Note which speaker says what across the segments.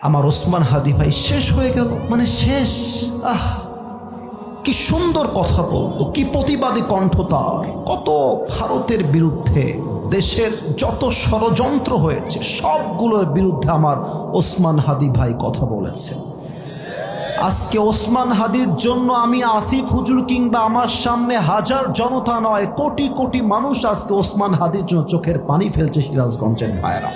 Speaker 1: আমার ওসমান হাদি ভাই শেষ হয়ে গেল, মানে শেষ। কি সুন্দর কথা বলতো, কি প্রতিবাদী কণ্ঠ তার। কত ভারতের বিরুদ্ধে দেশের যত ষড়যন্ত্র হয়েছে সবগুলোর বিরুদ্ধে আমার ওসমান হাদি ভাই কথা বলেছে। আজকে ওসমান হাদির জন্য আমি আসিফ হুজুর কিংবা আমার সামনে হাজার জনতা নয়, কোটি কোটি মানুষ আজকে ওসমান হাদির জন্য চোখের পানি ফেলছে। সিরাজগঞ্জের ভাইরা,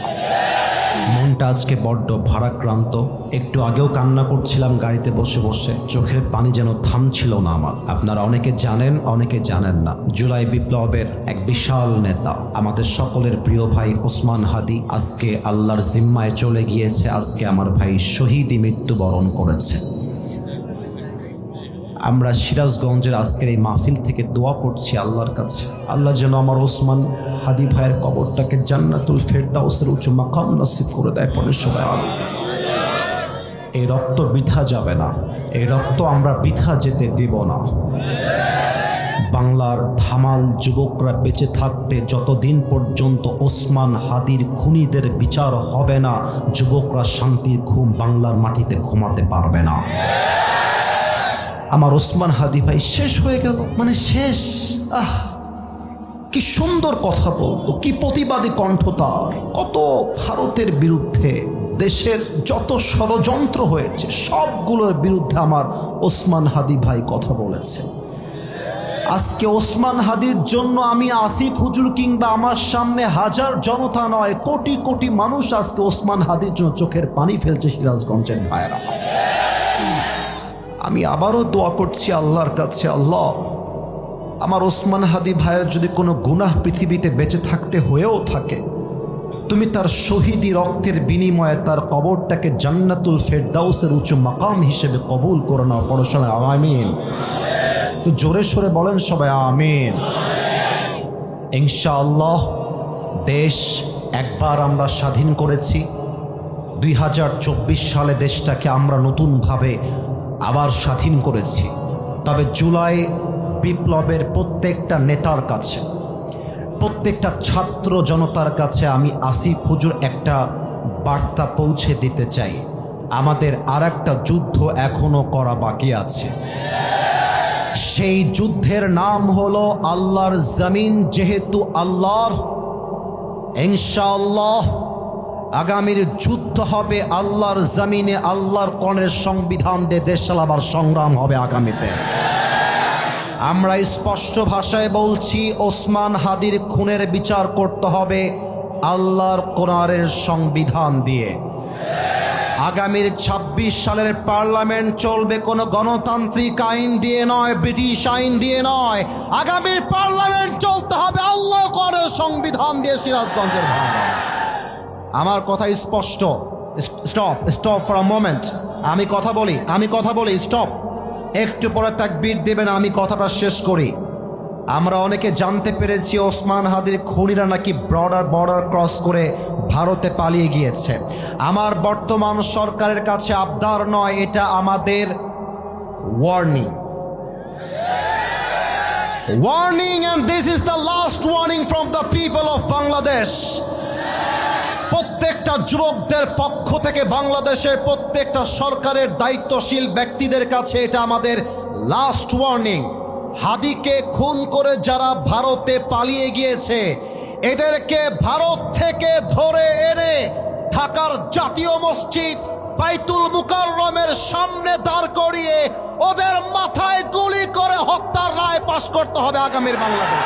Speaker 1: মনটা আজকে বড্ড ভারাক্রান্ত। একটু আগেও কান্না করছিলাম গাড়িতে বসে বসে, চোখের পানি যেন থামছিল না আমার। আপনারা অনেকে জানেন, অনেকে জানেন না, জুলাই বিপ্লবের এক বিশাল নেতা, আমাদের সকলের প্রিয় ভাই ওসমান হাদি আজকে আল্লাহর জিম্মায় চলে গিয়েছে। আজকে আমার ভাই শহীদি মৃত্যুবরণ করেছে। আমরা সিরাজগঞ্জের আজকের এই মাহফিল থেকে দোয়া করছি আল্লাহর কাছে, আল্লাহ যেন আমার ওসমান হাদি ভাইয়ের কবরটাকে জান্নাতুল ফেরদাউসের উঁচু মাকাম নসিব করে দেয়। পরে সবাই আমিন। এই রক্ত বৃথা যাবে না, এই রক্ত আমরা বৃথা যেতে দেব না। বাংলার ধামাল যুবকরা বেঁচে থাকতে যতদিন পর্যন্ত ওসমান হাদির খুনিদের বিচার হবে না, যুবকরা শান্তির ঘুম বাংলার মাটিতে ঘুমাতে পারবে না। আমার ওসমান হাদি ভাই শেষ হয়ে গেল, মানে শেষ। কি সুন্দর কথা বলতো, কি প্রতিবাদী কণ্ঠ তার। কত ভারতের বিরুদ্ধে দেশের যত ষড়যন্ত্র হয়েছে সবগুলোর বিরুদ্ধে আমার ওসমান হাদি ভাই কথা বলেছে। আজকে ওসমান হাদির জন্য আমি আসিফ হুজুর কিংবা আমার সামনে হাজার জনতা নয়, কোটি কোটি মানুষ আজকে ওসমান হাদির জন্য চোখের পানি ফেলছে। সিরাজগঞ্জের ভাইরা, আমি আবারও দোয়া করছি আল্লাহর কাছে, আল্লাহ আমার ওসমান হাদি ভাইয়ের যদি কোনো গুনাহ পৃথিবীতে বেঁচে থাকতে হয়েও থাকে, তুমি তার শহীদি রক্তের বিনিময়ে তার কবরটাকে জান্নাতুল ফেরদাউসের উঁচু মাকাম হিসেবে কবুল করে নাও। পড়ো সবাই আমিন। জোরে সোরে বলেন সবাই আমিন। ইনশাআল্লাহ দেশ একবার আমরা স্বাধীন করেছি। 2024 সালে দেশটাকে আমরা নতুনভাবে আবার স্বাধীন করেছি। তবে জুলাই বিপ্লবের প্রত্যেকটা নেতার কাছে, প্রত্যেকটা ছাত্র জনতার কাছে আমি আসিফ হুজুর একটা বার্তা পৌঁছে দিতে চাই। আমাদের আর একটা যুদ্ধ এখনো করা বাকি আছে। সেই যুদ্ধের নাম হলো আল্লাহর জমিন। যেহেতু আল্লাহর, ইনশাআল্লাহ আগামীর যুদ্ধ হবে আল্লাহর জমিনে। আল্লাহর কোরআনের সংবিধান দিয়ে দেশ চালাবার সংগ্রাম হবে আগামীতে। আমরা স্পষ্ট ভাষায় বলছি, ওসমান হাদির খুনের বিচার করতে হবে আল্লাহর কোরআনের সংবিধান দিয়ে। আগামীর 26 সালের পার্লামেন্ট চলবে কোনো গণতান্ত্রিক আইন দিয়ে নয়, ব্রিটিশ আইন দিয়ে নয়। আগামীর পার্লামেন্ট চলতে হবে আল্লাহর কোরআনের সংবিধান দিয়ে। সিরাজগঞ্জের ভাইরা, আমার কথা স্পষ্ট। Stop for a moment. আমি কথা বলি স্টপ। একটু পরে তাকবীর দেবেন, আমি কথাটা শেষ করি। আমরা অনেকে জানতে পেরেছি ওসমান হাদির খুনিরা নাকি বর্ডার ক্রস করে ভারতে পালিয়ে গিয়েছে। আমার বর্তমান সরকারের কাছে আবদার নয়, এটা আমাদের warning. And this is the last warning from the people of Bangladesh. প্রত্যেকটা যুবকদের পক্ষ থেকে বাংলাদেশের প্রত্যেকটা সরকারের দায়িত্বশীল ব্যক্তিদের কাছে এটা আমাদের লাস্ট ওয়ার্নিং। হাদিকে খুন করে যারা ভারতে পালিয়ে গিয়েছে, এদেরকে ভারত থেকে ধরে এনে ঢাকার জাতীয় মসজিদ বাইতুল মুকাররমের সামনে দাঁড় করিয়ে ওদের মাথায় গুলি করে হত্যার রায় পাশ করতে হবে আগামীর বাংলাদেশ।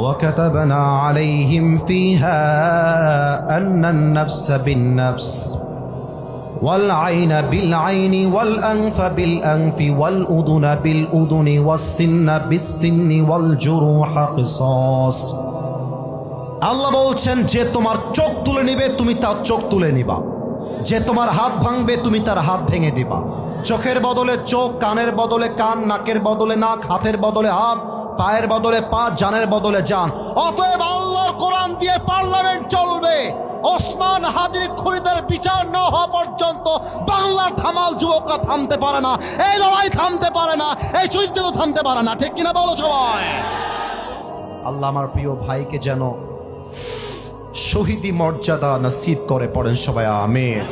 Speaker 1: وكتبنا عليهم فيها أن النفس بالنفس والعين بالعين والأنف بالأنف والأذن بالأذن والسن بالسن والجروح قصاص। আল্লাহ বলছেন, যে তোমার চোখ তুলে নিবে তুমি তার চোখ তুলে নিবা, যে তোমার হাত ভাঙবে তুমি তার হাত ভেঙে দিবা। চোখের বদলে চোখ, কানের বদলে কান, নাকের বদলে নাক, হাতের বদলে হাত, পায়ের বদলে পা, জানের বদলে জান। অতএব আল্লাহর কোরআন দিয়ে পার্লামেন্ট চলবে, ওসমান হাদির খুনিদের বিচার না হওয়া পর্যন্ত বাংলার ধামাল যুবকরা থামতে পারে না, এই লড়াই থামতে পারে না, এই যুদ্ধ থামতে পারে না। ঠিক কিনা বলো সবাই? আল্লাহ আমার প্রিয় ভাইকে যেন শহীদি মর্যাদা নসিব করে, পড়েন সবাই আমিন।